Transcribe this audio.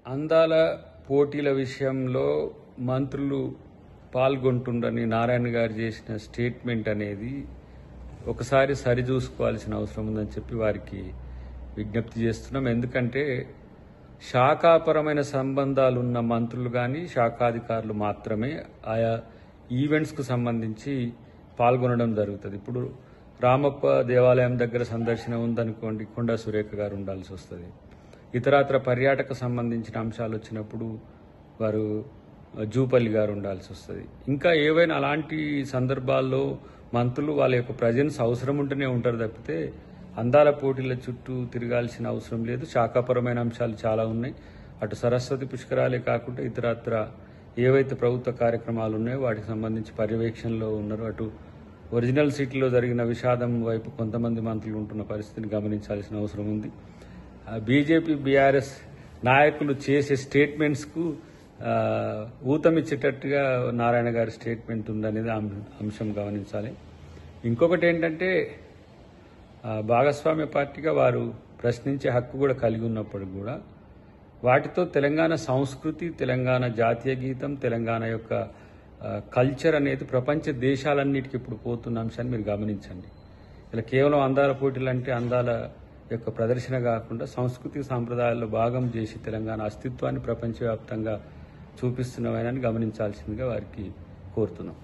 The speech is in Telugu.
అందాల పోటీల విషయంలో మంత్రులు పాల్గొంటుండని నారాయణ గారు చేసిన స్టేట్మెంట్ అనేది ఒకసారి సరిచూసుకోవాల్సిన అవసరం ఉందని చెప్పి వారికి విజ్ఞప్తి చేస్తున్నాం. ఎందుకంటే శాఖాపరమైన సంబంధాలు ఉన్న మంత్రులు కానీ శాఖాధికారులు మాత్రమే ఆయా ఈవెంట్స్కు సంబంధించి పాల్గొనడం జరుగుతుంది. ఇప్పుడు రామప్ప దేవాలయం దగ్గర సందర్శన ఉందనుకోండి, కొండా సురేఖ గారు ఉండాల్సి వస్తుంది. ఇతరత్ర పర్యాటక సంబంధించిన అంశాలు వచ్చినప్పుడు వారు జూపల్లి గారు ఉండాల్సి వస్తుంది. ఇంకా ఏవైనా అలాంటి సందర్భాల్లో మంత్రులు వాళ్ళ యొక్క ప్రజెన్స్ అవసరం ఉంటూనే ఉంటారు తప్పితే అందాల పోటీల చుట్టూ తిరగాల్సిన అవసరం లేదు. శాఖాపరమైన అంశాలు చాలా ఉన్నాయి. అటు సరస్వతి పుష్కరాలే కాకుండా ఇతరత్ర ఏవైతే ప్రభుత్వ కార్యక్రమాలు ఉన్నాయో వాటికి సంబంధించి పర్యవేక్షణలో ఉన్నారు. అటు ఒరిజినల్ సీట్లో జరిగిన విషాదం వైపు కొంతమంది మంత్రులు ఉంటున్న పరిస్థితిని గమనించాల్సిన అవసరం ఉంది. బీజేపీ బీఆర్ఎస్ నాయకులు చేసే స్టేట్మెంట్స్కు ఊతమిచ్చేటట్టుగా నారాయణ గారి స్టేట్మెంట్ ఉందనేది అంశం గమనించాలి. ఇంకొకటి ఏంటంటే భాగస్వామ్య పార్టీగా వారు ప్రశ్నించే హక్కు కూడా కలిగి ఉన్నప్పుడు కూడా వాటితో తెలంగాణ సంస్కృతి, తెలంగాణ జాతీయ గీతం, తెలంగాణ యొక్క కల్చర్ అనేది ప్రపంచ దేశాలన్నిటికీ ఇప్పుడు పోతున్న అంశాన్ని మీరు గమనించండి. ఇలా కేవలం అందాల పోటీలు అంటే అందాల యొక్క ప్రదర్శన కాకుండా సంస్కృతి సాంప్రదాయాల్లో భాగం చేసి తెలంగాణ అస్తిత్వాన్ని ప్రపంచవ్యాప్తంగా చూపిస్తున్నవని గమనించాల్సిందిగా వారికి కోరుతున్నాం.